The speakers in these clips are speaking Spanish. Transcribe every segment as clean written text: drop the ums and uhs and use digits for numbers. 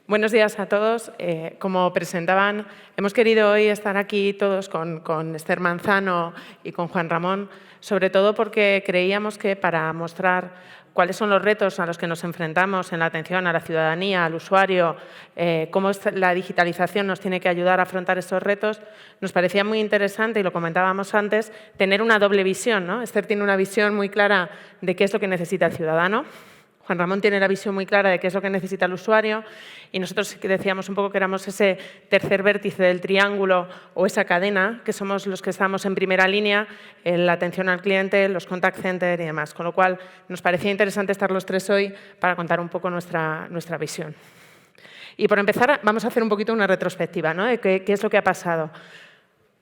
Buenos días a todos. Como presentaban, hemos querido hoy estar aquí todos con Esther Manzano y con Juan Ramón, sobre todo porque creíamos que para mostrar cuáles son los retos a los que nos enfrentamos en la atención a la ciudadanía, al usuario, cómo la digitalización nos tiene que ayudar a afrontar estos retos, nos parecía muy interesante, y lo comentábamos antes, tener una doble visión, ¿no? Esther tiene una visión muy clara de qué es lo que necesita el ciudadano. Juan Ramón tiene la visión muy clara de qué es lo que necesita el usuario y nosotros decíamos un poco que éramos ese tercer vértice del triángulo o esa cadena, que somos los que estamos en primera línea en la atención al cliente, los contact center y demás. Con lo cual, nos parecía interesante estar los tres hoy para contar un poco nuestra visión. Y por empezar, vamos a hacer un poquito una retrospectiva, ¿no?, de qué es lo que ha pasado.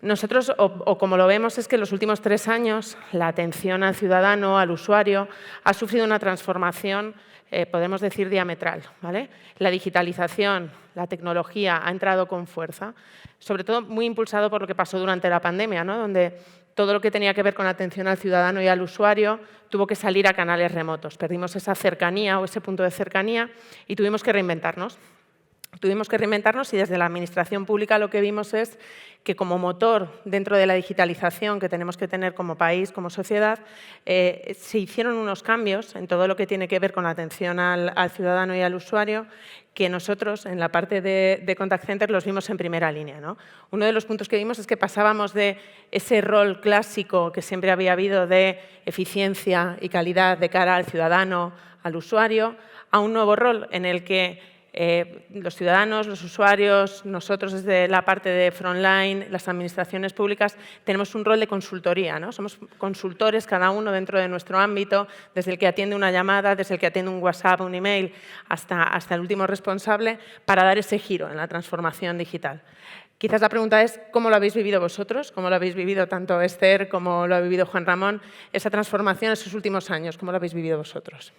Nosotros, o como lo vemos, es que en los últimos 3 años la atención al ciudadano, al usuario, ha sufrido una transformación, podemos decir, diametral, ¿vale? La digitalización, la tecnología ha entrado con fuerza, sobre todo muy impulsado por lo que pasó durante la pandemia, ¿no?, donde todo lo que tenía que ver con la atención al ciudadano y al usuario tuvo que salir a canales remotos. Perdimos esa cercanía o ese punto de cercanía y tuvimos que reinventarnos. Tuvimos que reinventarnos y desde la Administración Pública lo que vimos es que como motor dentro de la digitalización que tenemos que tener como país, como sociedad, se hicieron unos cambios en todo lo que tiene que ver con la atención al ciudadano y al usuario que nosotros en la parte de Contact Center los vimos en primera línea, ¿no? Uno de los puntos que vimos es que pasábamos de ese rol clásico que siempre había habido de eficiencia y calidad de cara al ciudadano, al usuario, a un nuevo rol en el que los ciudadanos, los usuarios, nosotros desde la parte de frontline, las administraciones públicas, tenemos un rol de consultoría, ¿no? Somos consultores cada uno dentro de nuestro ámbito, desde el que atiende una llamada, desde el que atiende un WhatsApp, un email, hasta el último responsable, para dar ese giro en la transformación digital. Quizás la pregunta es, ¿cómo lo habéis vivido vosotros? ¿Cómo lo habéis vivido tanto Esther como lo ha vivido Juan Ramón? Esa transformación en esos últimos años, ¿cómo lo habéis vivido vosotros?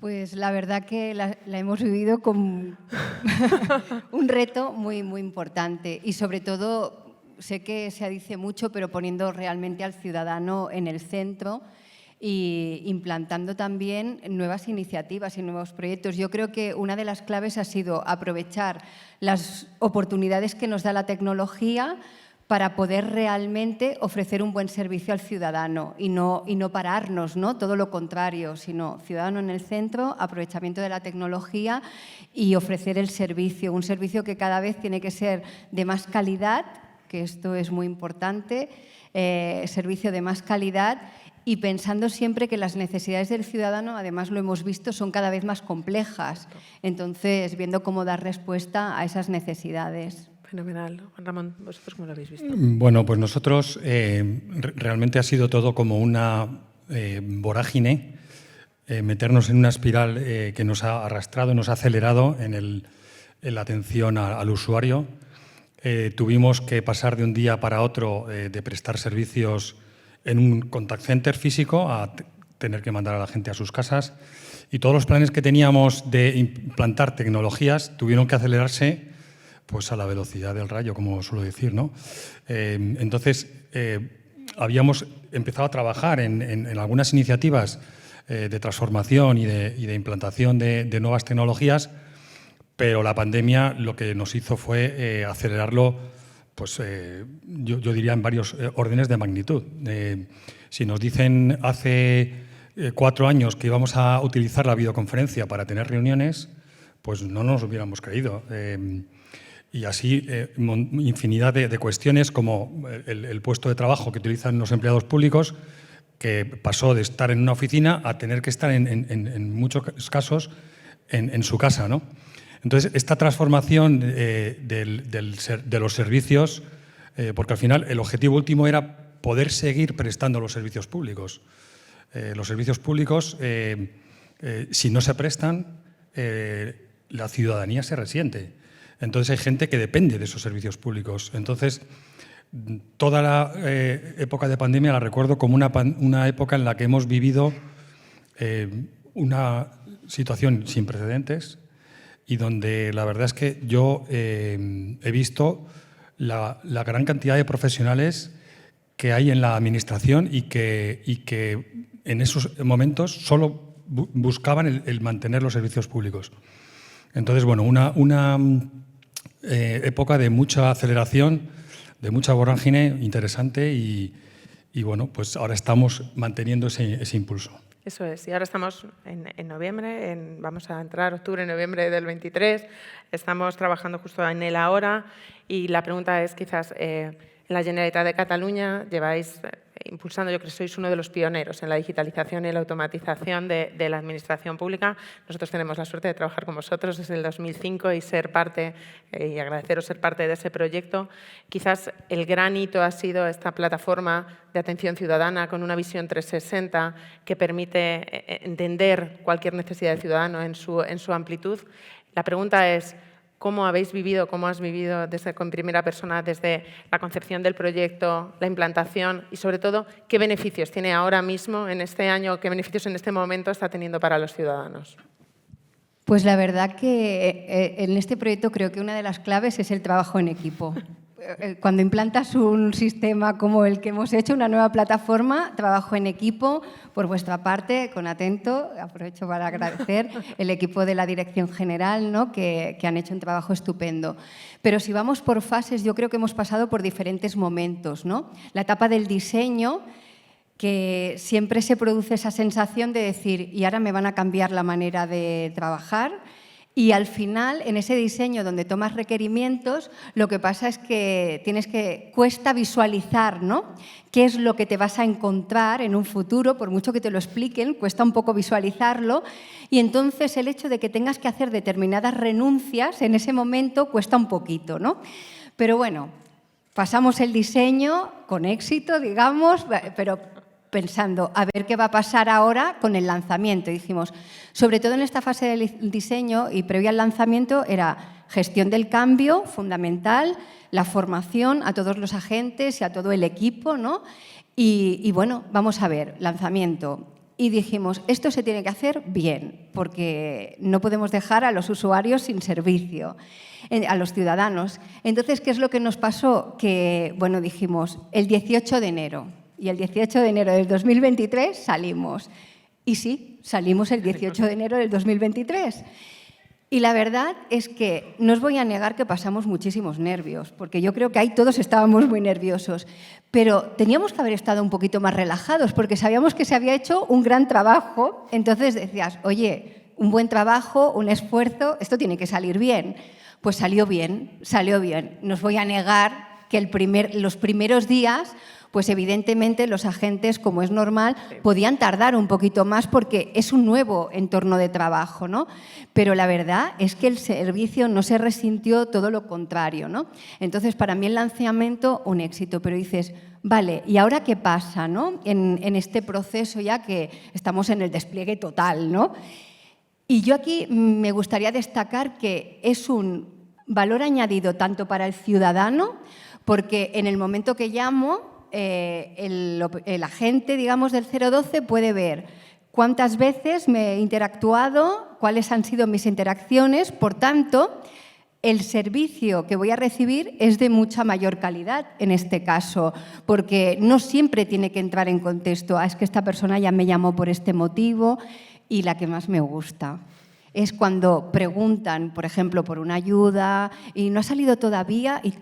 Pues la verdad que la hemos vivido con un reto muy, muy importante y sobre todo, sé que se dice mucho, pero poniendo realmente al ciudadano en el centro y implantando también nuevas iniciativas y nuevos proyectos. Yo creo que una de las claves ha sido aprovechar las oportunidades que nos da la tecnología para poder realmente ofrecer un buen servicio al ciudadano y no pararnos, ¿no? Todo lo contrario, sino ciudadano en el centro, aprovechamiento de la tecnología y ofrecer el servicio, un servicio que cada vez tiene que ser de más calidad, que esto es muy importante, servicio de más calidad y pensando siempre que las necesidades del ciudadano, además lo hemos visto, son cada vez más complejas. Entonces, viendo cómo dar respuesta a esas necesidades. Fenomenal. Juan Ramón, ¿vosotros cómo lo habéis visto? Bueno, pues nosotros realmente ha sido todo como una vorágine, meternos en una espiral que nos ha arrastrado, nos ha acelerado en la atención al usuario. Tuvimos que pasar de un día para otro de prestar servicios en un contact center físico a tener que mandar a la gente a sus casas. Y todos los planes que teníamos de implantar tecnologías tuvieron que acelerarse pues a la velocidad del rayo, como suelo decir, ¿no? Entonces, habíamos empezado a trabajar en algunas iniciativas de transformación y de implantación de nuevas tecnologías, pero la pandemia lo que nos hizo fue acelerarlo, pues yo diría en varios órdenes de magnitud. Si nos dicen hace 4 años que íbamos a utilizar la videoconferencia para tener reuniones, pues no nos hubiéramos creído. Y así infinidad de cuestiones como el puesto de trabajo que utilizan los empleados públicos, que pasó de estar en una oficina a tener que estar en muchos casos en su casa, ¿no? Entonces, esta transformación de los servicios, porque al final el objetivo último era poder seguir prestando los servicios públicos. Los servicios públicos, si no se prestan, la ciudadanía se resiente. Entonces hay gente que depende de esos servicios públicos. Entonces, toda la época de pandemia la recuerdo como una época en la que hemos vivido una situación sin precedentes y donde la verdad es que yo he visto la gran cantidad de profesionales que hay en la administración y que en esos momentos solo buscaban el mantener los servicios públicos. Entonces, bueno, una época de mucha aceleración, de mucha vorágine interesante y bueno, pues ahora estamos manteniendo ese impulso. Eso es, y ahora estamos en noviembre, vamos a entrar octubre, noviembre del 23, estamos trabajando justo en él ahora y la pregunta es quizás, en la Generalitat de Cataluña lleváis impulsando, yo creo que sois uno de los pioneros en la digitalización y la automatización de la administración pública. Nosotros tenemos la suerte de trabajar con vosotros desde el 2005 y ser parte, y agradeceros ser parte de ese proyecto. Quizás el gran hito ha sido esta plataforma de atención ciudadana con una visión 360 que permite entender cualquier necesidad del ciudadano en su amplitud. La pregunta es, ¿cómo habéis vivido, cómo has vivido con primera persona desde la concepción del proyecto, la implantación y, sobre todo, qué beneficios tiene ahora mismo, en este año, qué beneficios en este momento está teniendo para los ciudadanos? Pues la verdad que en este proyecto creo que una de las claves es el trabajo en equipo. Cuando implantas un sistema como el que hemos hecho, una nueva plataforma, trabajo en equipo, por vuestra parte, con Atento, aprovecho para agradecer el equipo de la Dirección General, ¿no? que han hecho un trabajo estupendo. Pero si vamos por fases, yo creo que hemos pasado por diferentes momentos, ¿no? La etapa del diseño, que siempre se produce esa sensación de decir, y ahora me van a cambiar la manera de trabajar. Y al final, en ese diseño donde tomas requerimientos, lo que pasa es que cuesta visualizar, ¿no? Qué es lo que te vas a encontrar en un futuro, por mucho que te lo expliquen, cuesta un poco visualizarlo. Y entonces el hecho de que tengas que hacer determinadas renuncias en ese momento cuesta un poquito, ¿no? Pero bueno, pasamos el diseño con éxito, digamos, pero pensando a ver qué va a pasar ahora con el lanzamiento. Y dijimos, sobre todo en esta fase del diseño y previa al lanzamiento, era gestión del cambio, fundamental, la formación a todos los agentes y a todo el equipo, ¿no? Y bueno, vamos a ver, lanzamiento. Y dijimos, esto se tiene que hacer bien, porque no podemos dejar a los usuarios sin servicio, a los ciudadanos. Entonces, ¿qué es lo que nos pasó? Que, bueno, dijimos, el 18 de enero. Y el 18 de enero del 2023 salimos. Y sí, salimos el 18 de enero del 2023. Y la verdad es que no os voy a negar que pasamos muchísimos nervios, porque yo creo que ahí todos estábamos muy nerviosos. Pero teníamos que haber estado un poquito más relajados, porque sabíamos que se había hecho un gran trabajo. Entonces decías, oye, un buen trabajo, un esfuerzo, esto tiene que salir bien. Pues salió bien, salió bien. No os voy a negar que los primeros días, pues evidentemente los agentes, como es normal, podían tardar un poquito más porque es un nuevo entorno de trabajo, ¿no? Pero la verdad es que el servicio no se resintió, todo lo contrario, ¿no? Entonces, para mí el lanzamiento, un éxito, pero dices, vale, ¿y ahora qué pasa, ¿no? En este proceso ya que estamos en el despliegue total, ¿no? Y yo aquí me gustaría destacar que es un valor añadido tanto para el ciudadano, porque en el momento que llamo, el agente, digamos, del 012 puede ver cuántas veces me he interactuado, cuáles han sido mis interacciones. Por tanto, el servicio que voy a recibir es de mucha mayor calidad en este caso, porque no siempre tiene que entrar en contexto. Es que esta persona ya me llamó por este motivo. Y la que más me gusta es cuando preguntan, por ejemplo, por una ayuda y no ha salido todavía y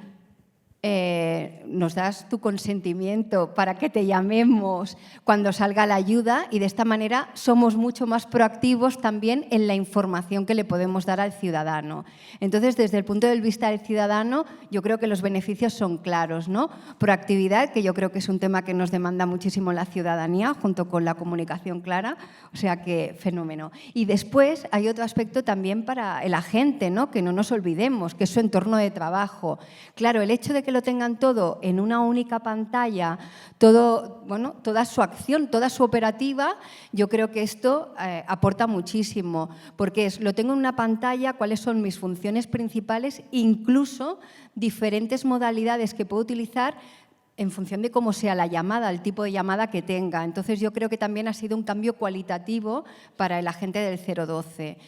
nos das tu consentimiento para que te llamemos cuando salga la ayuda, y de esta manera somos mucho más proactivos también en la información que le podemos dar al ciudadano. Entonces, desde el punto de vista del ciudadano, yo creo que los beneficios son claros, ¿no? Proactividad, que yo creo que es un tema que nos demanda muchísimo la ciudadanía, junto con la comunicación clara, o sea que fenómeno. Y después hay otro aspecto también para el agente, ¿no? Que no nos olvidemos, que es su entorno de trabajo. Claro, el hecho de que lo tengan todo en una única pantalla, toda su acción, toda su operativa, yo creo que esto aporta muchísimo, porque lo tengo en una pantalla, cuáles son mis funciones principales, incluso diferentes modalidades que puedo utilizar en función de cómo sea la llamada, el tipo de llamada que tenga. Entonces, yo creo que también ha sido un cambio cualitativo para el agente del 012.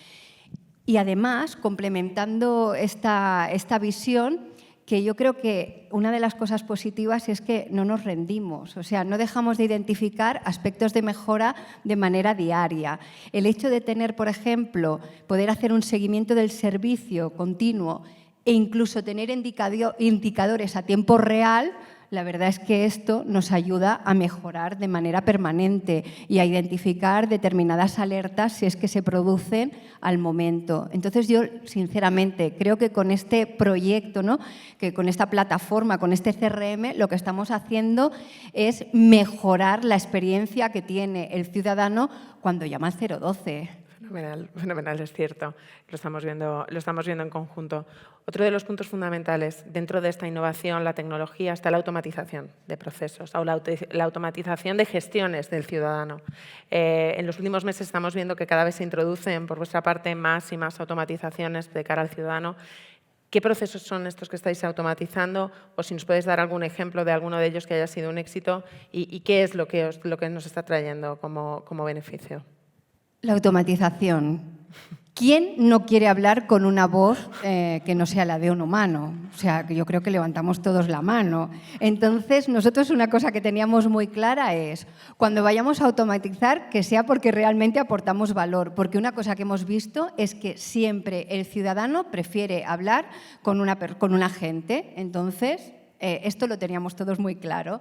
Y además, complementando esta visión, que yo creo que una de las cosas positivas es que no nos rendimos, o sea, no dejamos de identificar aspectos de mejora de manera diaria. El hecho de tener, por ejemplo, poder hacer un seguimiento del servicio continuo e incluso tener indicadores a tiempo real, la verdad es que esto nos ayuda a mejorar de manera permanente y a identificar determinadas alertas si es que se producen al momento. Entonces yo, sinceramente, creo que con este proyecto, ¿no?, que con esta plataforma, con este CRM, lo que estamos haciendo es mejorar la experiencia que tiene el ciudadano cuando llama al 012. Fenomenal, fenomenal, es cierto. Lo estamos viendo en conjunto. Otro de los puntos fundamentales dentro de esta innovación, la tecnología, está la automatización de procesos, o la automatización de gestiones del ciudadano. En los últimos meses estamos viendo que cada vez se introducen, por vuestra parte, más y más automatizaciones de cara al ciudadano. ¿Qué procesos son estos que estáis automatizando? O si nos podéis dar algún ejemplo de alguno de ellos que haya sido un éxito y qué es lo que nos está trayendo como beneficio. La automatización. ¿Quién no quiere hablar con una voz que no sea la de un humano? O sea, que yo creo que levantamos todos la mano. Entonces, nosotros una cosa que teníamos muy clara es, cuando vayamos a automatizar, que sea porque realmente aportamos valor. Porque una cosa que hemos visto es que siempre el ciudadano prefiere hablar con un agente. Entonces, esto lo teníamos todos muy claro.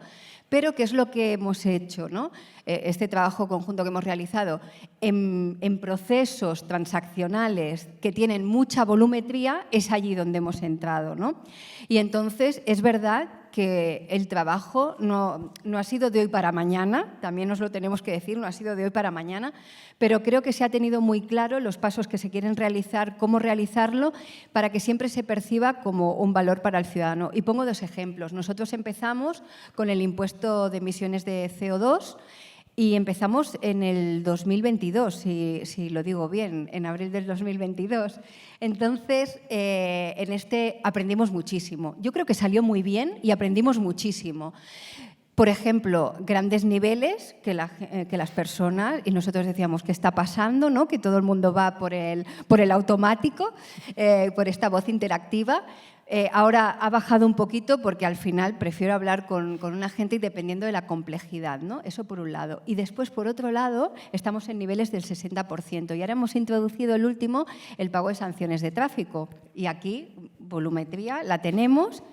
Pero, ¿qué es lo que hemos hecho, ¿no? Este trabajo conjunto que hemos realizado en procesos transaccionales que tienen mucha volumetría, es allí donde hemos entrado, ¿no? Y entonces es verdad que el trabajo no ha sido de hoy para mañana, también nos lo tenemos que decir, no ha sido de hoy para mañana, pero creo que se ha tenido muy claro los pasos que se quieren realizar, cómo realizarlo, para que siempre se perciba como un valor para el ciudadano. Y pongo dos ejemplos. Nosotros empezamos con el impuesto de emisiones de CO2 y empezamos en el 2022, si lo digo bien, en abril del 2022. Entonces, en este aprendimos muchísimo. Yo creo que salió muy bien y aprendimos muchísimo. Por ejemplo, grandes niveles que las personas, y nosotros decíamos, ¿qué está pasando?, ¿no?, que todo el mundo va por el automático, por esta voz interactiva. Ahora ha bajado un poquito porque al final prefiero hablar con un agente dependiendo de la complejidad, ¿no? Eso por un lado. Y después, por otro lado, estamos en niveles del 60%. Y ahora hemos introducido el último, el pago de sanciones de tráfico. Y aquí, volumetría, la tenemos.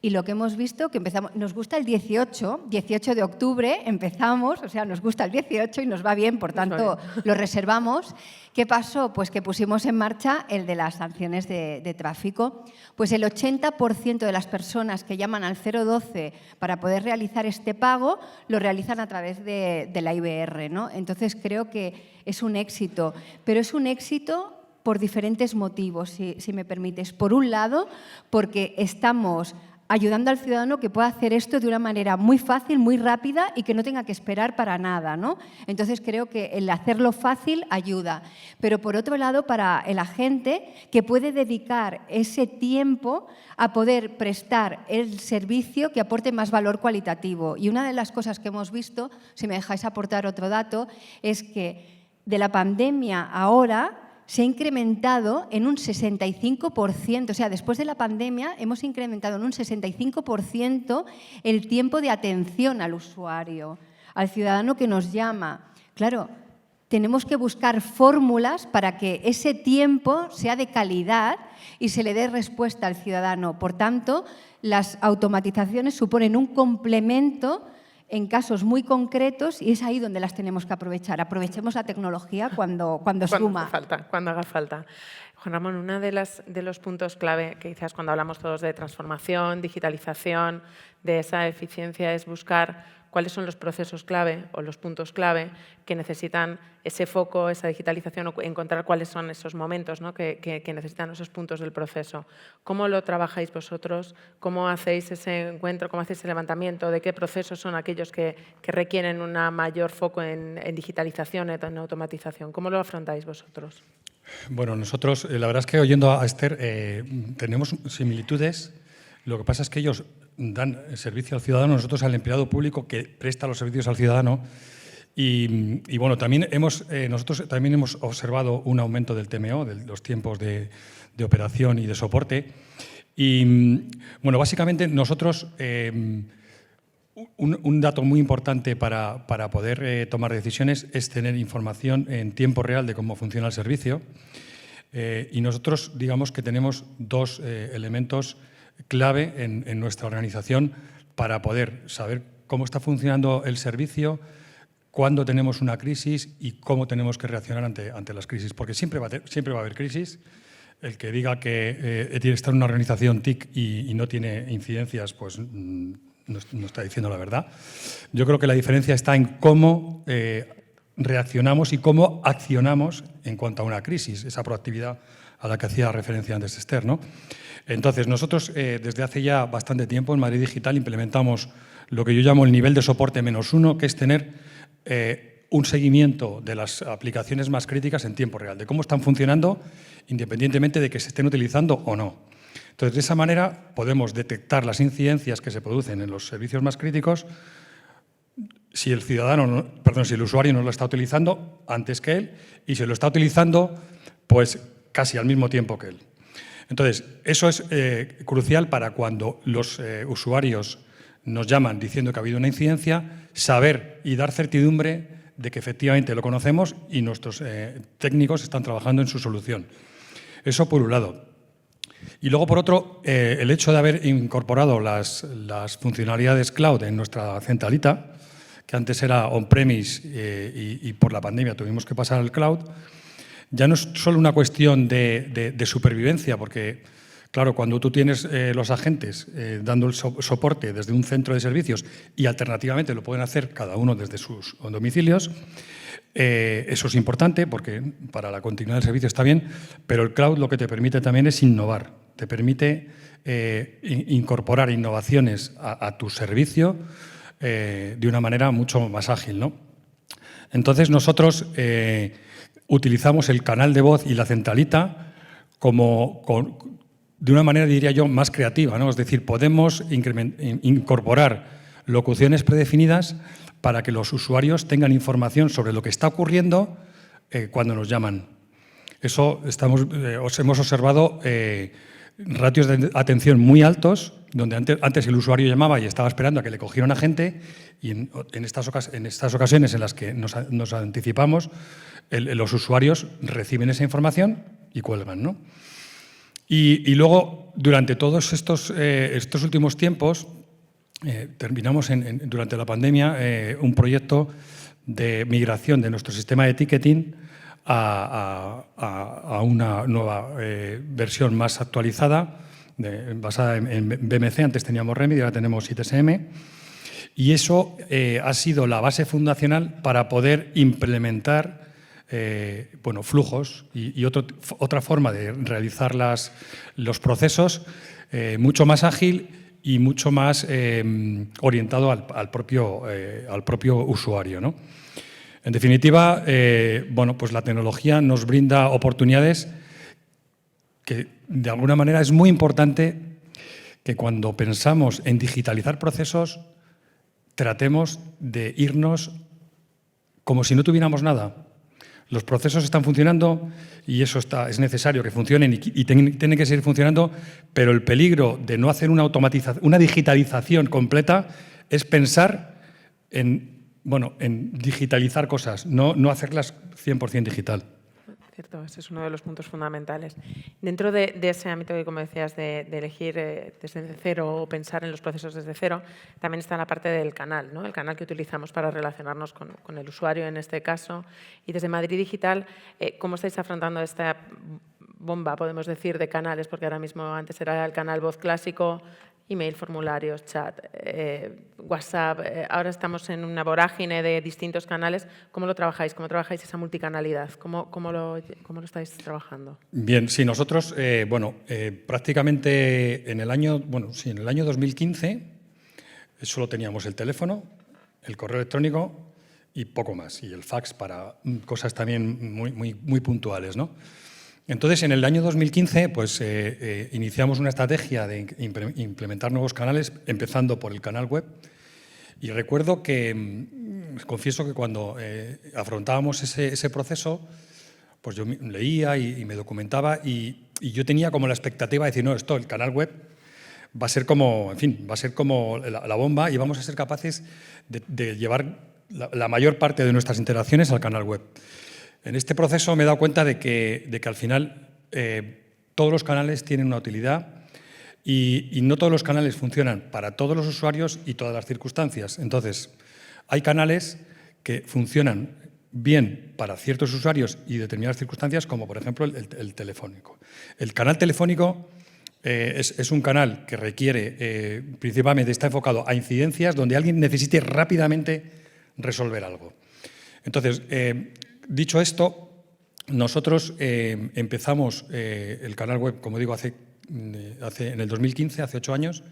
Y lo que hemos visto, que empezamos, nos gusta el 18 de octubre, empezamos, o sea, nos gusta el 18 y nos va bien, por tanto, lo reservamos. ¿Qué pasó? Pues que pusimos en marcha el de las sanciones de tráfico. Pues el 80% de las personas que llaman al 012 para poder realizar este pago, lo realizan a través de la IBR, ¿no? Entonces, creo que es un éxito, pero es un éxito por diferentes motivos, si me permites. Por un lado, porque estamos ayudando al ciudadano que pueda hacer esto de una manera muy fácil, muy rápida y que no tenga que esperar para nada, ¿no? Entonces, creo que el hacerlo fácil ayuda. Pero, por otro lado, para el agente que puede dedicar ese tiempo a poder prestar el servicio que aporte más valor cualitativo. Y una de las cosas que hemos visto, si me dejáis aportar otro dato, es que de la pandemia ahora se ha incrementado en un 65%, o sea, después de la pandemia hemos incrementado en un 65% el tiempo de atención al usuario, al ciudadano que nos llama. Claro, tenemos que buscar fórmulas para que ese tiempo sea de calidad y se le dé respuesta al ciudadano. Por tanto, las automatizaciones suponen un complemento en casos muy concretos y es ahí donde las tenemos que aprovechar. Aprovechemos la tecnología cuando suma. Cuando haga falta. Juan Ramón, uno de los puntos clave que quizás cuando hablamos todos de transformación, digitalización, de esa eficiencia, es buscar cuáles son los procesos clave o los puntos clave que necesitan ese foco, esa digitalización, o encontrar cuáles son esos momentos, ¿no?, que necesitan esos puntos del proceso. ¿Cómo lo trabajáis vosotros? ¿Cómo hacéis ese encuentro? ¿Cómo hacéis el levantamiento? ¿De qué procesos son aquellos que requieren un mayor foco en digitalización, en automatización? ¿Cómo lo afrontáis vosotros? Bueno, nosotros, la verdad es que oyendo a Esther, tenemos similitudes. Lo que pasa es que ellos dan servicio al ciudadano, nosotros al empleado público que presta los servicios al ciudadano. Y bueno, también nosotros también hemos observado un aumento del TMO, de los tiempos de operación y de soporte. Y, bueno, básicamente nosotros, un dato muy importante para poder tomar decisiones es tener información en tiempo real de cómo funciona el servicio. Y nosotros, digamos que tenemos dos elementos clave en nuestra organización para poder saber cómo está funcionando el servicio, cuándo tenemos una crisis y cómo tenemos que reaccionar ante las crisis. Porque siempre va a haber crisis. El que diga que tiene que estar en una organización TIC y no tiene incidencias, pues no está diciendo la verdad. Yo creo que la diferencia está en cómo reaccionamos y cómo accionamos en cuanto a una crisis, esa proactividad a la que hacía referencia antes Esther, ¿no? Entonces, nosotros desde hace ya bastante tiempo en Madrid Digital implementamos lo que yo llamo el nivel de soporte -1, que es tener un seguimiento de las aplicaciones más críticas en tiempo real, de cómo están funcionando independientemente de que se estén utilizando o no. Entonces, de esa manera podemos detectar las incidencias que se producen en los servicios más críticos si el si el usuario no lo está utilizando antes que él y si lo está utilizando pues casi al mismo tiempo que él. Entonces, eso es crucial para cuando los usuarios nos llaman diciendo que ha habido una incidencia, saber y dar certidumbre de que efectivamente lo conocemos y nuestros técnicos están trabajando en su solución. Eso por un lado. Y luego, por otro, el hecho de haber incorporado las funcionalidades cloud en nuestra centralita, que antes era on-premise y por la pandemia tuvimos que pasar al cloud, ya no es solo una cuestión de supervivencia, porque, claro, cuando tú tienes los agentes dando el soporte desde un centro de servicios y alternativamente lo pueden hacer cada uno desde sus domicilios, eso es importante porque para la continuidad del servicio está bien, pero el cloud lo que te permite también es innovar, te permite incorporar innovaciones a tu servicio de una manera mucho más ágil, ¿no? Entonces nosotros utilizamos el canal de voz y la centralita de una manera, diría yo, más creativa, ¿no? Es decir, podemos incorporar locuciones predefinidas para que los usuarios tengan información sobre lo que está ocurriendo cuando nos llaman. Eso hemos observado ratios de atención muy altos, donde antes el usuario llamaba y estaba esperando a que le cogiera un agente, y en estas ocasiones en las que nos anticipamos, los usuarios reciben esa información y cuelgan, ¿no? Y luego, durante todos estos últimos tiempos, terminamos durante la pandemia un proyecto de migración de nuestro sistema de ticketing a una nueva versión más actualizada, basada en BMC. Antes teníamos Remedy, ahora tenemos ITSM. Y eso ha sido la base fundacional para poder implementar flujos y otra forma de realizar los procesos mucho más ágil y mucho más orientado al propio usuario, ¿no? En definitiva, pues la tecnología nos brinda oportunidades que, de alguna manera, es muy importante que cuando pensamos en digitalizar procesos tratemos de irnos como si no tuviéramos nada. Los procesos están funcionando y eso es necesario que funcionen y tienen que seguir funcionando, pero el peligro de no hacer una digitalización completa es pensar en digitalizar cosas, no hacerlas 100% digital. Cierto, ese es uno de los puntos fundamentales. Dentro de ese ámbito que, como decías, de elegir desde cero o pensar en los procesos desde cero, también está la parte del canal, ¿no? El canal que utilizamos para relacionarnos con el usuario en este caso. Y desde Madrid Digital, ¿cómo estáis afrontando esta bomba, podemos decir, de canales? Porque ahora mismo antes era el canal voz clásico, email, formularios, chat, WhatsApp. Ahora estamos en una vorágine de distintos canales. ¿Cómo lo trabajáis? ¿Cómo trabajáis esa multicanalidad? ¿Cómo lo estáis trabajando? Bien, sí, nosotros, prácticamente en el año 2015 solo teníamos el teléfono, el correo electrónico y poco más, y el fax para cosas también muy puntuales, ¿no? Entonces, en el año 2015, pues, iniciamos una estrategia de implementar nuevos canales, empezando por el canal web. Y recuerdo que, confieso que cuando afrontábamos ese proceso, pues yo leía y me documentaba y yo tenía como la expectativa de decir, no, esto, el canal web va a ser como, en fin, va a ser como la bomba y vamos a ser capaces de llevar la mayor parte de nuestras interacciones al canal web. En este proceso me he dado cuenta de que al final todos los canales tienen una utilidad y no todos los canales funcionan para todos los usuarios y todas las circunstancias. Entonces, hay canales que funcionan bien para ciertos usuarios y determinadas circunstancias, como por ejemplo el telefónico. El canal telefónico es un canal que requiere, principalmente está enfocado a incidencias donde alguien necesite rápidamente resolver algo. Entonces, dicho esto, nosotros empezamos el canal web, como digo, en el 2015, hace 8 años,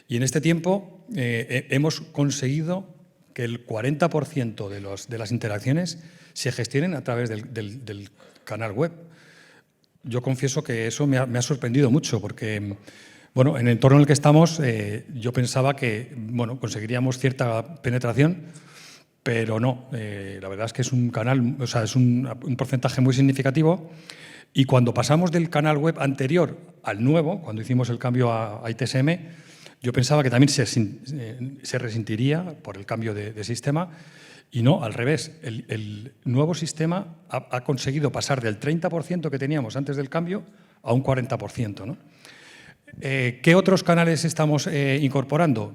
y en este tiempo hemos conseguido que el 40% de las interacciones se gestionen a través del canal web. Yo confieso que eso me ha sorprendido mucho porque, bueno, en el entorno en el que estamos yo pensaba que, bueno, conseguiríamos cierta penetración, pero no. La verdad es que es un canal, o sea, es un porcentaje muy significativo y cuando pasamos del canal web anterior al nuevo, cuando hicimos el cambio a ITSM, yo pensaba que también se resentiría por el cambio de sistema y no, al revés. El nuevo sistema ha conseguido pasar del 30% que teníamos antes del cambio a un 40%, ¿no? ¿Qué otros canales estamos incorporando?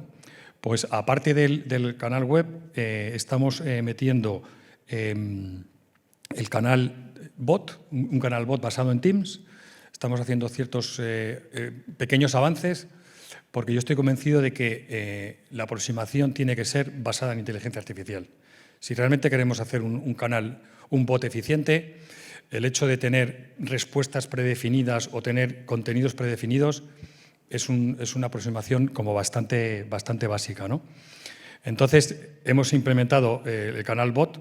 Pues aparte del canal web, estamos metiendo el canal bot, un canal bot basado en Teams. Estamos haciendo ciertos pequeños avances porque yo estoy convencido de que la aproximación tiene que ser basada en inteligencia artificial. Si realmente queremos hacer un canal, un bot eficiente, el hecho de tener respuestas predefinidas o tener contenidos predefinidos es una aproximación como bastante básica, ¿no? Entonces, hemos implementado el canal bot,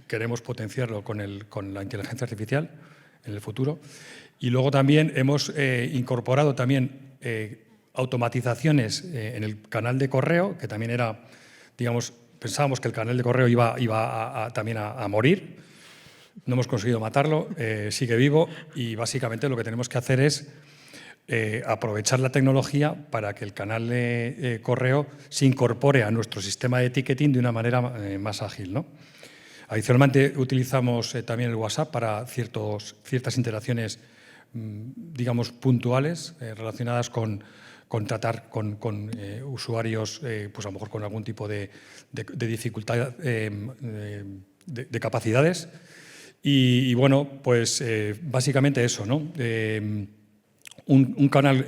queremos potenciarlo con la inteligencia artificial en el futuro, y luego también hemos incorporado también automatizaciones en el canal de correo, que también era, digamos, pensábamos que el canal de correo iba también a morir. No hemos conseguido matarlo, sigue vivo y básicamente lo que tenemos que hacer es aprovechar la tecnología para que el canal de correo se incorpore a nuestro sistema de ticketing de una manera más ágil, ¿no? Adicionalmente, utilizamos también el WhatsApp para ciertas interacciones, digamos, puntuales relacionadas con tratar con usuarios, pues a lo mejor con algún tipo de dificultad de capacidades. Y bueno, pues básicamente eso, ¿no? Un canal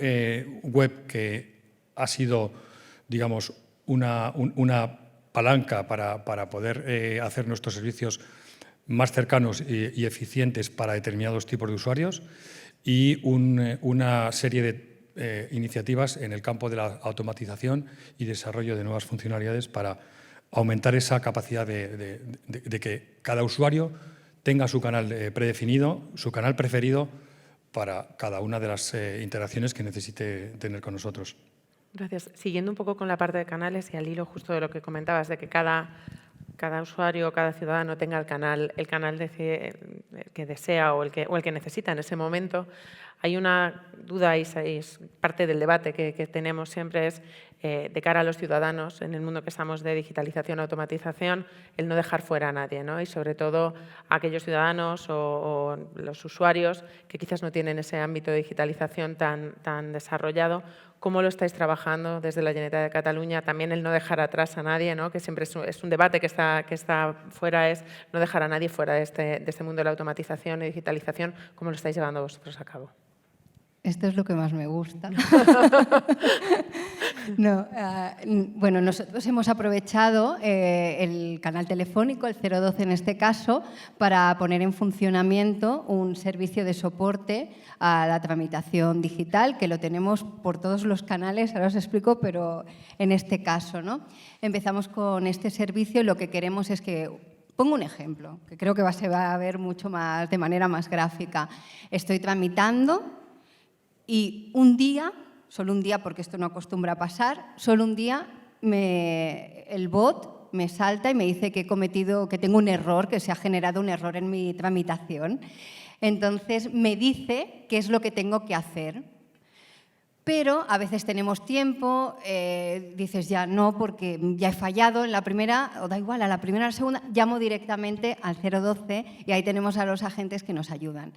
web que ha sido, digamos, una palanca para poder hacer nuestros servicios más cercanos y eficientes para determinados tipos de usuarios y una serie de iniciativas en el campo de la automatización y desarrollo de nuevas funcionalidades para aumentar esa capacidad de que cada usuario tenga su canal predefinido, su canal preferido para cada una de las interacciones que necesite tener con nosotros. Gracias. Siguiendo un poco con la parte de canales y al hilo justo de lo que comentabas, de que cada usuario, cada ciudadano tenga el canal que desea o el que necesita en ese momento, hay una duda y es parte del debate que tenemos siempre es de cara a los ciudadanos en el mundo que estamos de digitalización, automatización, el no dejar fuera a nadie, ¿no? Y sobre todo a aquellos ciudadanos o los usuarios que quizás no tienen ese ámbito de digitalización tan desarrollado. ¿Cómo lo estáis trabajando desde la Generalitat de Cataluña? También el no dejar atrás a nadie, ¿no? Que siempre es un debate que está fuera, es no dejar a nadie fuera de este mundo de la automatización y digitalización. ¿Cómo lo estáis llevando vosotros a cabo? Esto es lo que más me gusta. No, bueno, nosotros hemos aprovechado el canal telefónico, el 012 en este caso, para poner en funcionamiento un servicio de soporte a la tramitación digital, que lo tenemos por todos los canales, ahora os explico, pero en este caso, ¿no? Empezamos con este servicio y lo que queremos es que... Pongo un ejemplo, que creo que se va a ver mucho más, de manera más gráfica. Estoy tramitando y un día, solo un día porque esto no acostumbra a pasar, solo un día el bot me salta y me dice que tengo un error, que se ha generado un error en mi tramitación. Entonces me dice qué es lo que tengo que hacer. Pero a veces tenemos tiempo, dices ya no porque ya he fallado en la primera, o da igual, a la primera o a la segunda, llamo directamente al 012 y ahí tenemos a los agentes que nos ayudan.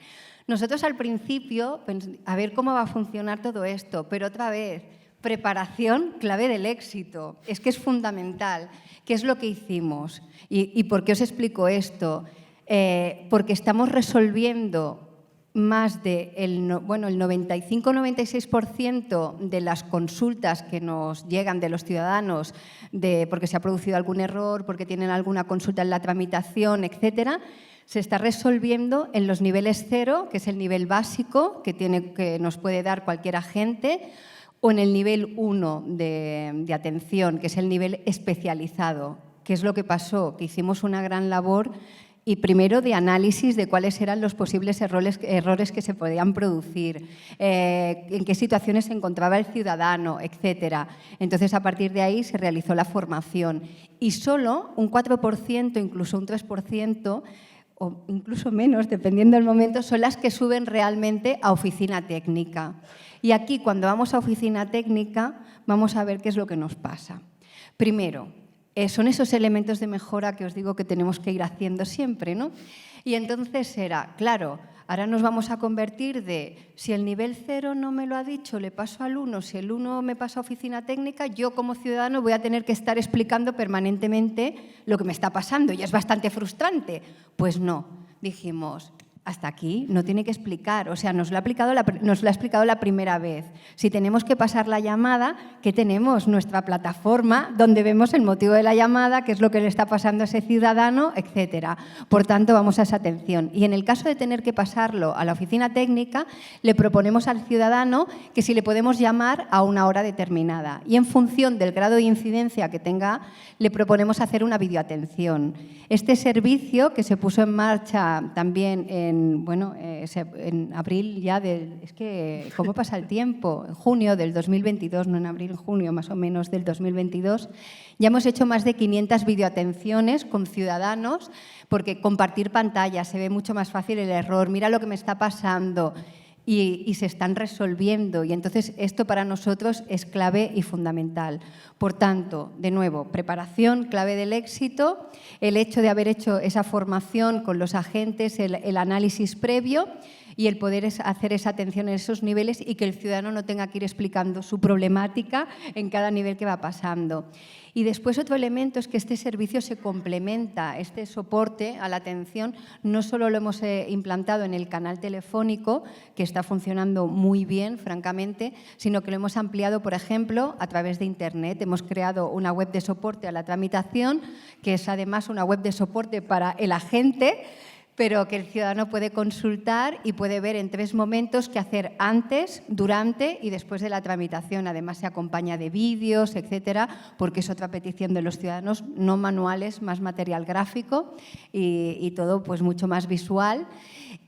Nosotros al principio, a ver cómo va a funcionar todo esto, pero otra vez, preparación, clave del éxito. Es que es fundamental. ¿Qué es lo que hicimos? ¿Y por qué os explico esto? Porque estamos resolviendo más del 95-96% de las consultas que nos llegan de los ciudadanos porque se ha producido algún error, porque tienen alguna consulta en la tramitación, etcétera, se está resolviendo en los niveles 0, que es el nivel básico que nos puede dar cualquier agente, o en el nivel 1 de atención, que es el nivel especializado. ¿Qué es lo que pasó? Que hicimos una gran labor y primero de análisis de cuáles eran los posibles errores que se podían producir, en qué situaciones se encontraba el ciudadano, etcétera. Entonces, a partir de ahí se realizó la formación y solo un 4%, incluso un 3%, o incluso menos, dependiendo del momento, son las que suben realmente a oficina técnica. Y aquí, cuando vamos a oficina técnica, vamos a ver qué es lo que nos pasa. Primero, son esos elementos de mejora que os digo que tenemos que ir haciendo siempre, ¿no? Y entonces era, claro, ahora nos vamos a convertir de, si el nivel 0 no me lo ha dicho, le paso al 1, si el 1 me pasa a oficina técnica, yo como ciudadano voy a tener que estar explicando permanentemente lo que me está pasando y es bastante frustrante. Pues no, dijimos, hasta aquí no tiene que explicar, o sea, nos lo ha explicado la primera vez. Si tenemos que pasar la llamada, ¿qué tenemos? Nuestra plataforma donde vemos el motivo de la llamada, qué es lo que le está pasando a ese ciudadano, etcétera. Por tanto, vamos a esa atención. Y en el caso de tener que pasarlo a la oficina técnica, le proponemos al ciudadano que si le podemos llamar a una hora determinada. Y en función del grado de incidencia que tenga, le proponemos hacer una videoatención. Este servicio, que se puso en marcha también en abril ya es que, ¿cómo pasa el tiempo? En junio del 2022, no en abril, en junio más o menos del 2022, ya hemos hecho más de 500 videoatenciones con ciudadanos, porque compartir pantalla se ve mucho más fácil el error, mira lo que me está pasando, y se están resolviendo. Y entonces esto para nosotros es clave y fundamental. Por tanto, de nuevo, preparación, clave del éxito, el hecho de haber hecho esa formación con los agentes, el análisis previo y el poder hacer esa atención en esos niveles y que el ciudadano no tenga que ir explicando su problemática en cada nivel que va pasando. Y después otro elemento es que este servicio se complementa, este soporte a la atención no solo lo hemos implantado en el canal telefónico, que está funcionando muy bien, francamente, sino que lo hemos ampliado, por ejemplo, a través de Internet. Hemos creado una web de soporte a la tramitación, que es además una web de soporte para el agente, pero que el ciudadano puede consultar y puede ver en 3 momentos qué hacer antes, durante y después de la tramitación. Además, se acompaña de vídeos, etcétera, porque es otra petición de los ciudadanos, no manuales, más material gráfico y todo pues mucho más visual.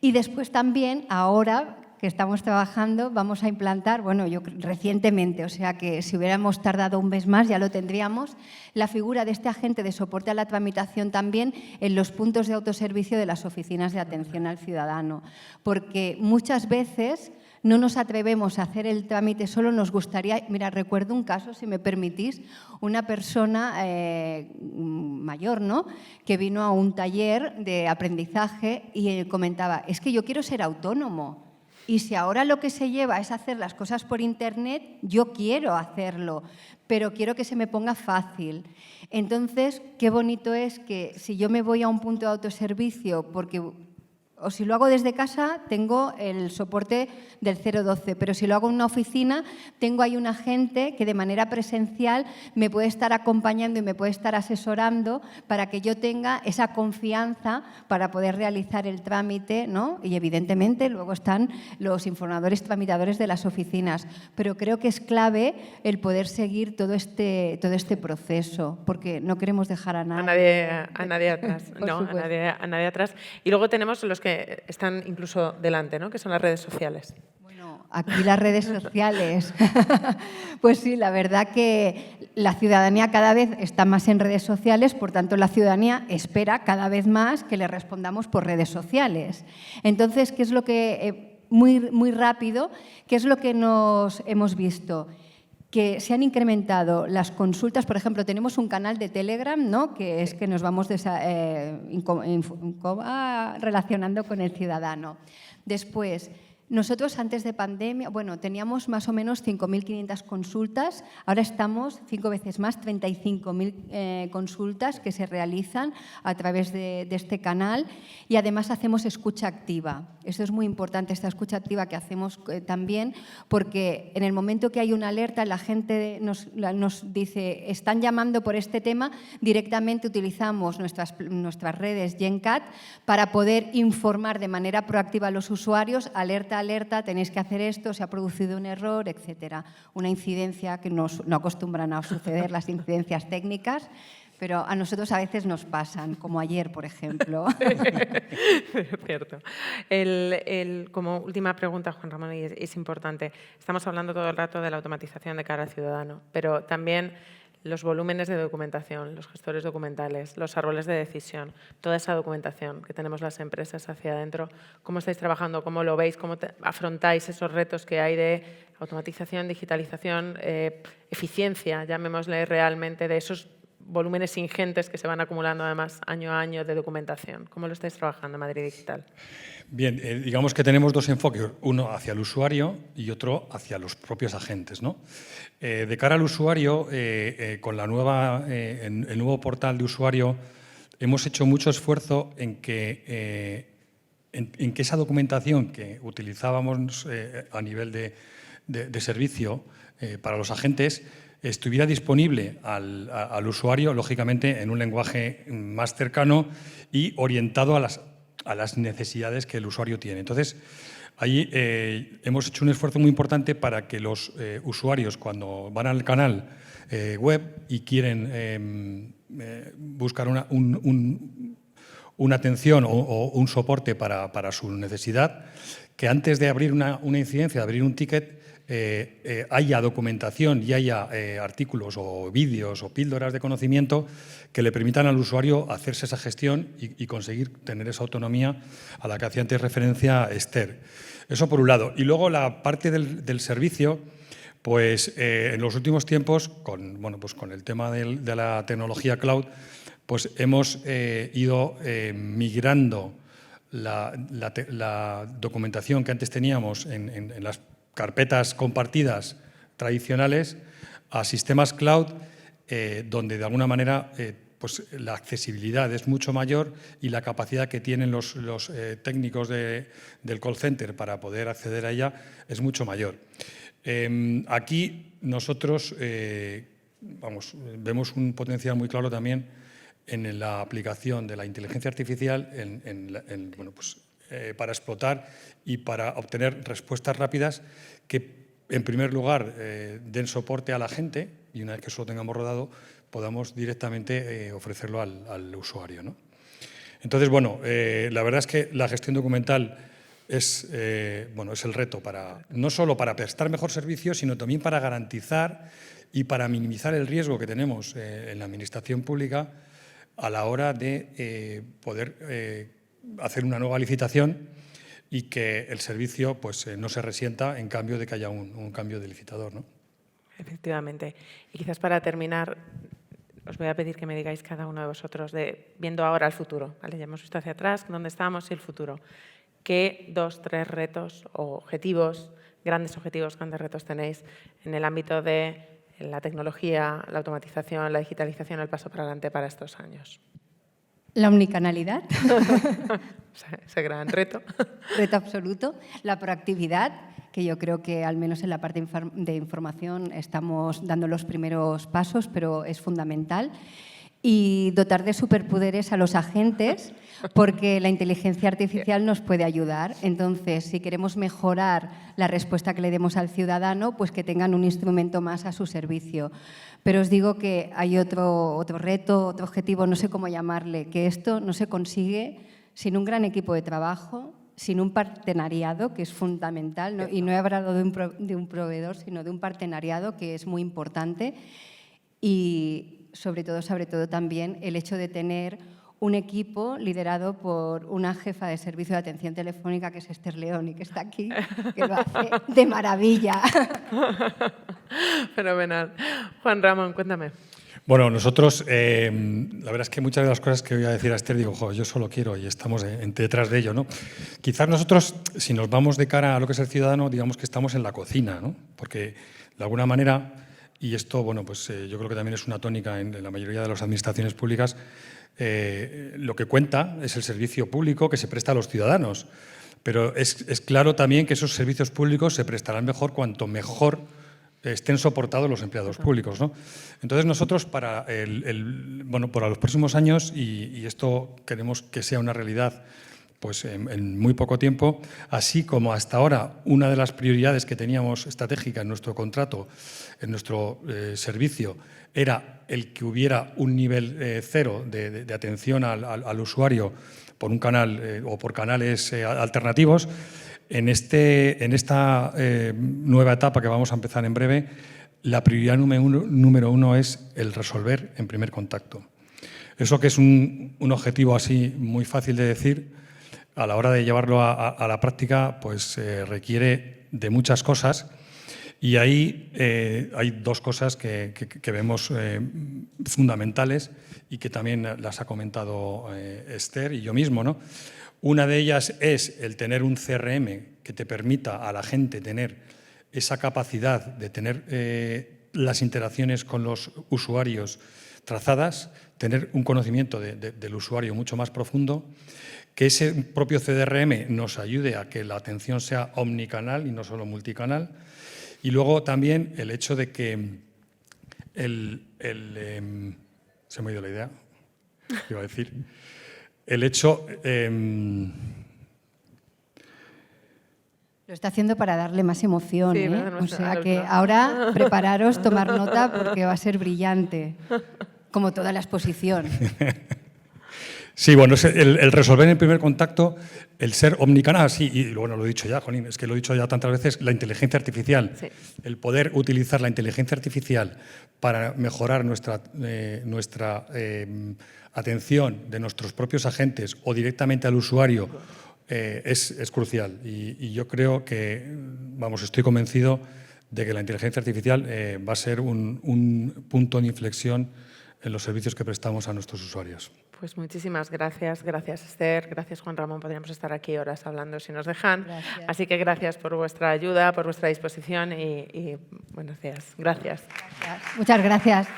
Y después también, ahora que estamos trabajando, vamos a implantar, yo recientemente, o sea que si hubiéramos tardado un mes más ya lo tendríamos, la figura de este agente de soporte a la tramitación también en los puntos de autoservicio de las oficinas de atención al ciudadano, porque muchas veces no nos atrevemos a hacer el trámite solo, nos gustaría... Mira, recuerdo un caso, si me permitís, una persona mayor, ¿no?, que vino a un taller de aprendizaje y comentaba, es que yo quiero ser autónomo. Y si ahora lo que se lleva es hacer las cosas por Internet, yo quiero hacerlo, pero quiero que se me ponga fácil. Entonces, qué bonito es que si yo me voy a un punto de autoservicio, o si lo hago desde casa, tengo el soporte del 012, pero si lo hago en una oficina, tengo ahí un agente que de manera presencial me puede estar acompañando y me puede estar asesorando para que yo tenga esa confianza para poder realizar el trámite, ¿no? Y evidentemente luego están los informadores tramitadores de las oficinas, pero creo que es clave el poder seguir todo este proceso, porque no queremos dejar a nadie atrás. No, a nadie atrás. Y luego tenemos los que están incluso delante, ¿no?, que son las redes sociales. Bueno, aquí las redes sociales. Pues sí, la verdad que la ciudadanía cada vez está más en redes sociales, por tanto la ciudadanía espera cada vez más que le respondamos por redes sociales. Entonces, ¿qué es lo que, muy rápido, qué es lo que nos hemos visto? Que se han incrementado las consultas. Por ejemplo, tenemos un canal de Telegram, ¿no?, que es que nos vamos relacionando con el ciudadano. Después, nosotros antes de pandemia, bueno, teníamos más o menos 5.500 consultas, ahora estamos 5 veces más, 35.000 consultas que se realizan a través de este canal, y además hacemos escucha activa. Esto es muy importante, esta escucha activa que hacemos también, porque en el momento que hay una alerta, la gente nos dice, están llamando por este tema, directamente utilizamos nuestras redes GenCat para poder informar de manera proactiva a los usuarios, alerta, tenéis que hacer esto, se ha producido un error, etcétera. Una incidencia que no acostumbran a suceder, las incidencias técnicas, pero a nosotros a veces nos pasan, como ayer, por ejemplo. Cierto. Como última pregunta, Juan Ramón, y es importante, estamos hablando todo el rato de la automatización de cara al ciudadano, pero también los volúmenes de documentación, los gestores documentales, los árboles de decisión, toda esa documentación que tenemos las empresas hacia adentro, ¿cómo estáis trabajando? ¿Cómo lo veis? ¿Cómo afrontáis esos retos que hay de automatización, digitalización, eficiencia, llamémosle realmente, de esos volúmenes ingentes que se van acumulando además año a año de documentación? ¿Cómo lo estáis trabajando en Madrid Digital? Bien, digamos que tenemos dos enfoques, uno hacia el usuario y otro hacia los propios agentes, ¿no? De cara al usuario, con el nuevo portal de usuario, hemos hecho mucho esfuerzo en que esa documentación que utilizábamos a nivel de servicio para los agentes estuviera disponible al usuario, lógicamente, en un lenguaje más cercano y orientado a las necesidades que el usuario tiene. Entonces, ahí hemos hecho un esfuerzo muy importante para que los usuarios, cuando van al canal web y quieren buscar una atención o un soporte para su necesidad, que antes de abrir una incidencia, de abrir un ticket, haya documentación y haya artículos o vídeos o píldoras de conocimiento que le permitan al usuario hacerse esa gestión y conseguir tener esa autonomía a la que hacía antes referencia Esther. Eso por un lado. Y luego la parte del servicio, pues en los últimos tiempos, con el tema de la tecnología cloud, pues hemos ido migrando la documentación que antes teníamos en las carpetas compartidas tradicionales a sistemas cloud, donde de alguna manera pues la accesibilidad es mucho mayor y la capacidad que tienen los técnicos del call center para poder acceder a ella es mucho mayor. Aquí nosotros vemos un potencial muy claro también en la aplicación de la inteligencia artificial para explotar y para obtener respuestas rápidas que, en primer lugar, den soporte a la gente y una vez que eso lo tengamos rodado, podamos directamente ofrecerlo al usuario, ¿no? Entonces, la verdad es que la gestión documental es el reto no solo para prestar mejor servicio, sino también para garantizar y para minimizar el riesgo que tenemos en la administración pública a la hora de poder hacer una nueva licitación y que el servicio pues, no se resienta en cambio de que haya un cambio de licitador, ¿no? Efectivamente. Y quizás para terminar, os voy a pedir que me digáis cada uno de vosotros, viendo ahora el futuro, ¿vale? Ya hemos visto hacia atrás dónde estamos y el futuro. ¿Qué 2, 3 retos o objetivos, grandes retos tenéis en el ámbito de la tecnología, la automatización, la digitalización, el paso para adelante para estos años? La omnicanalidad. Ese gran reto. Reto absoluto. La proactividad, que yo creo que al menos en la parte de información estamos dando los primeros pasos, pero es fundamental. Y dotar de superpoderes a los agentes, porque la inteligencia artificial nos puede ayudar. Entonces, si queremos mejorar la respuesta que le demos al ciudadano, pues que tengan un instrumento más a su servicio. Pero os digo que hay otro reto, otro objetivo, no sé cómo llamarle, que esto no se consigue sin un gran equipo de trabajo, sin un partenariado, que es fundamental, ¿no? Y no he hablado de un proveedor, sino de un partenariado, que es muy importante. Y sobre todo también el hecho de tener un equipo liderado por una jefa de servicio de atención telefónica, que es Esther León, y que está aquí, que lo hace de maravilla. Fenomenal. Juan Ramón, cuéntame. Bueno, nosotros, la verdad es que muchas de las cosas que voy a decir a Esther, digo, yo solo quiero y estamos detrás de ello, ¿no? Quizás nosotros, si nos vamos de cara a lo que es el ciudadano, digamos que estamos en la cocina, ¿no? Porque de alguna manera, y esto, bueno, pues yo creo que también es una tónica en la mayoría de las administraciones públicas, lo que cuenta es el servicio público que se presta a los ciudadanos. Pero es claro también que esos servicios públicos se prestarán mejor cuanto mejor estén soportados los empleados públicos, ¿no? Entonces nosotros para los próximos años, y esto queremos que sea una realidad pues en muy poco tiempo, así como hasta ahora una de las prioridades que teníamos estratégica en nuestro contrato, en nuestro servicio, era el que hubiera un nivel cero de atención al usuario por un canal o por canales alternativos. En esta nueva etapa que vamos a empezar en breve, la prioridad número uno es el resolver en primer contacto. Eso, que es un objetivo así muy fácil de decir, a la hora de llevarlo a la práctica, pues requiere de muchas cosas. Y ahí hay dos cosas que vemos fundamentales y que también las ha comentado Esther y yo mismo, ¿no? Una de ellas es el tener un CRM que te permita a la gente tener esa capacidad de tener las interacciones con los usuarios trazadas, tener un conocimiento del usuario mucho más profundo, que ese propio CRM nos ayude a que la atención sea omnicanal y no solo multicanal. Y luego también el hecho de que se me ha ido la idea, iba a decir. El hecho... Lo está haciendo para darle más emoción, Sí, ¿eh? O sea que ahora prepararos, tomar nota, porque va a ser brillante, como toda la exposición. Sí, bueno, es el resolver en primer contacto, el ser omnicanal, sí, y bueno, lo he dicho ya, Jolín, es que lo he dicho ya tantas veces, la inteligencia artificial, sí. El poder utilizar la inteligencia artificial para mejorar nuestra atención de nuestros propios agentes o directamente al usuario es crucial. Y yo creo que, vamos, estoy convencido de que la inteligencia artificial va a ser un punto de inflexión en los servicios que prestamos a nuestros usuarios. Pues muchísimas gracias. Gracias, Esther. Gracias, Juan Ramón. Podríamos estar aquí horas hablando si nos dejan. Gracias. Así que gracias por vuestra ayuda, por vuestra disposición y buenos días. Gracias. Muchas gracias.